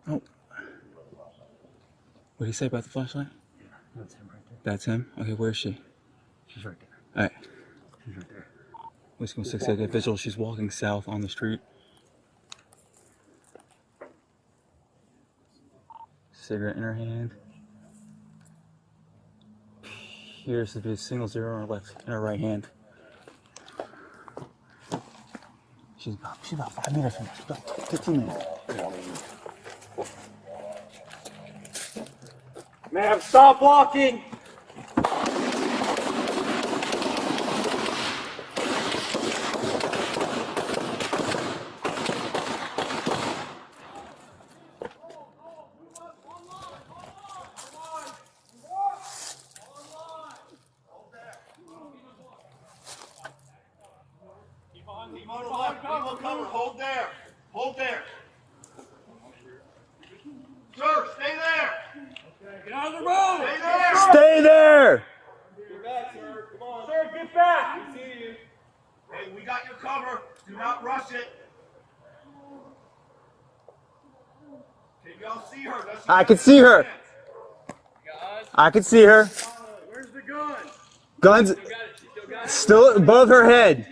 Oh. What did he say about the flashlight? That's him right there. That's him? Okay, where is she? She's right there. Alright. She's right there. Whiskey 6 get visual. She's walking south on the street. Cigarette in her hand. Here's to be a single 0 on her left, in her right hand. She's about 5 meters from us. She's about 15 minutes. Ma'am, stop walking! Hold there. Hold there. Sir, stay there. Get out of the road! Stay there. Stay there! Get back, sir. Come on. Sir, get back! We see you. Hey, we got your cover. Do not rush it. Can y'all see her? Does she I have can see her. hands? I can see her. Where's the gun? Guns Still got it. She still got it. still above her head.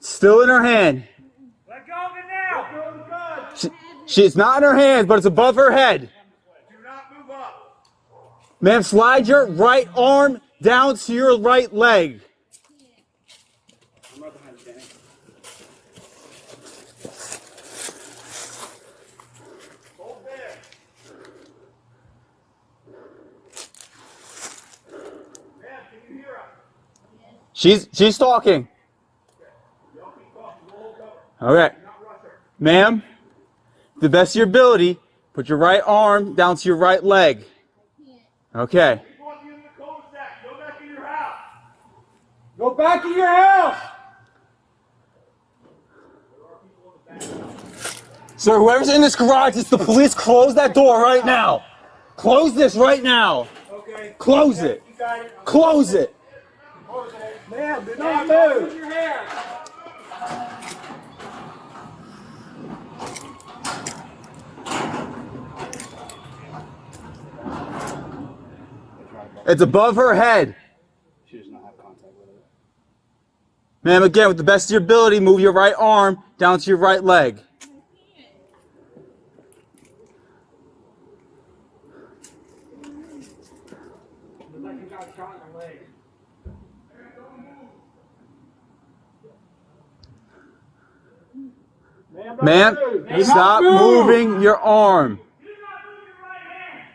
Still in her hand. Let go of it now! Let go of the gun! She's not in her hands, but it's above her head. Do not move up. Ma'am, slide your right arm down to your right leg. I'm right behind you, Danny. Hold there. Ma'am, can you hear us? She's talking. Y'all keep talking. We'll hold cover. All right. Do not rush her. Ma'am, to the best of your ability, put your right arm down to your right leg. Okay. We want you in the cul-de-sac. Go back in your house. Go back in your house! Sir, whoever's in this garage, it's the police. Close that door right now. Close this right now. Okay. Close it. You got it. Close it. Ma'am, do not move! Put your hands! It's above her head. She does not have contact with it. Ma'am, again, with the best of your ability, move your right arm down to your right leg. Looks like you got shot in the leg. Ma'am, stop moving your arm. Do not move your right hand!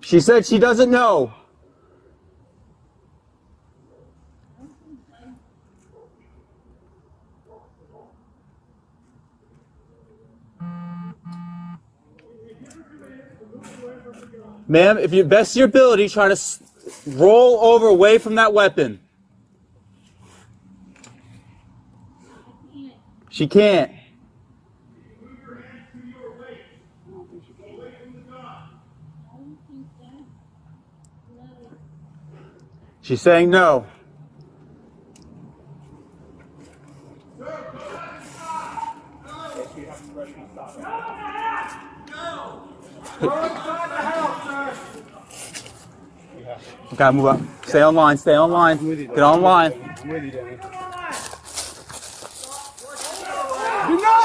She said she doesn't know. Ma'am, if you best your ability, try to roll over away from that weapon. She can't. Move your hands to your waist. Away from the gun. She's saying no. Sir, go back and stop. Gotta move up. Stay online. Stay online. Get online. I'm with you, Danny.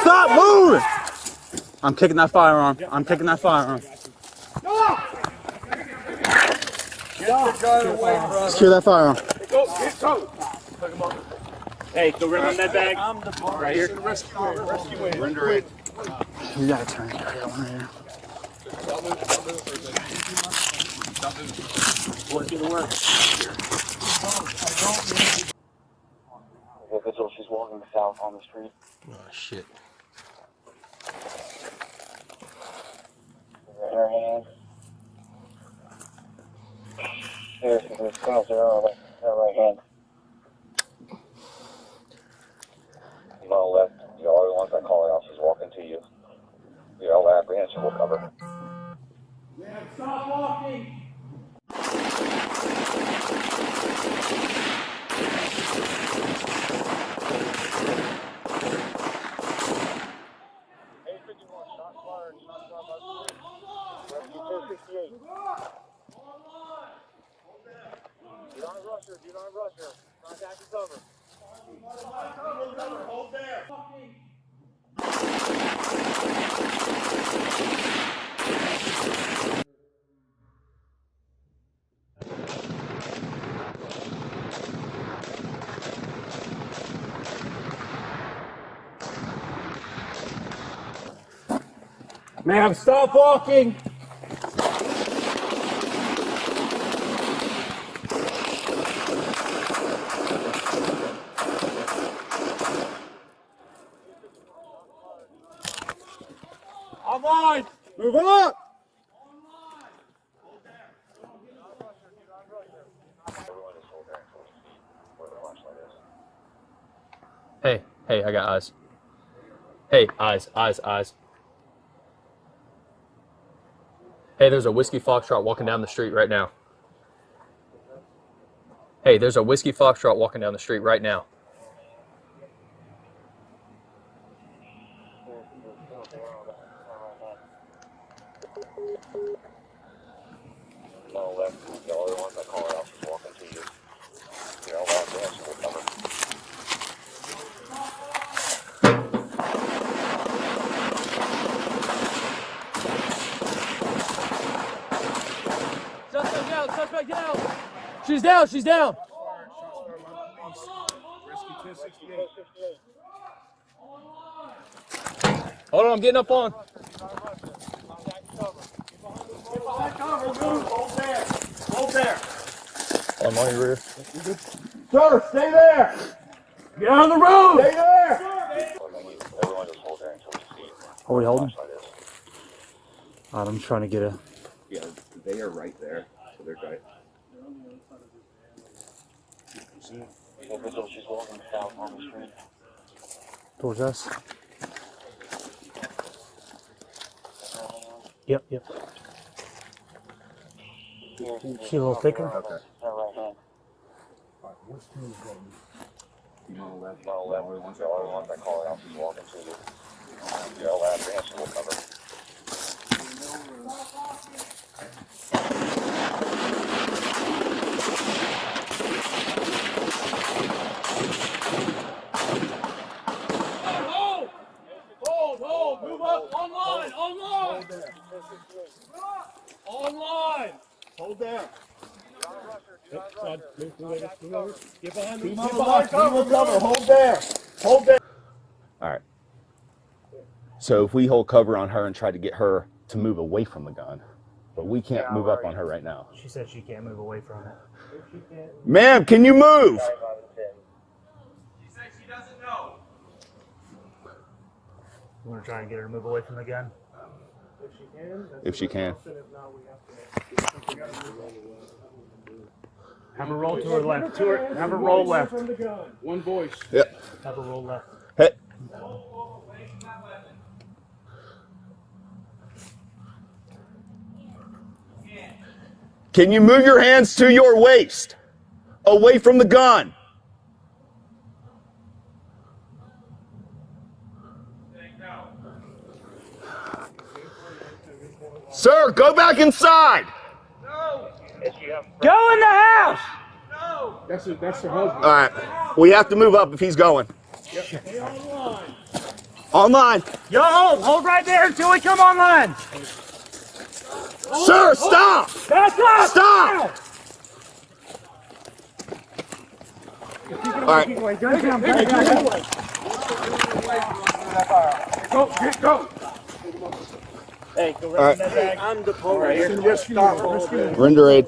Stop moving! I'm kicking that firearm. I'm kicking that firearm. Get the gun away from us. Secure that firearm. Hey, go grab my med bag. I'm the right here. Render it. You gotta turn it around here. Visual, she's walking south on the street. Oh, shit. In her hand. There's single 0 in her right hand. Mile left. You all the ones that call it off. He's walking to you. You're all apprehension. We'll cover. Man, stop walking. Do not rush her. Do not rush her. Contact is over. Hold there. Ma'am, stop walking. Online. Move up. Everyone just hold there until we see where the flashlight is. Hey, I got eyes. Hey, eyes. Hey, there's a whiskey foxtrot walking down the street right now. Hey, there's a whiskey foxtrot walking down the street right now. Mile left. You all the ones that call it off. He's walking to you. You're all apprehension. We'll cover. Suspect down. She's down. Hold on, I'm getting up on. Hold there. I'm on your rear. Sir, stay there. Get on the road. Stay there. Everyone just hold there until we see Are we holding? where the flashlight is. I'm trying to get a. Yeah, they are right there. So they're right. Individual, she's walking south on the street. Towards us. Yep. She a little thicker? Okay. Right hand. Mile left. Mile left. You're all the ones that call it out. He's walking to you. You're all apprehension. We'll cover. Hold. Move up. Online. Hold there. Get behind me. Hold there. All right. So if we hold cover on her and try to get her to move away from the gun, but we can't move up on her right now. She said she can't move away from it. Ma'am, can you move? She said she doesn't know. You want to try and get her to move away from the gun? If she can. Have her roll to her left. Have her roll left. One voice. Yep. Have her roll left. Hey. Can you move your hands to your waist? Away from the gun. Sir, go back inside. Go in the house! That's her husband. All right. We have to move up if he's going. Online. Yo, hold right there until we come online. Sir, stop. Back up! Stop. All right. Go. Hey, go All right. that bag. I'm the pole right here. Just stop. Render aid.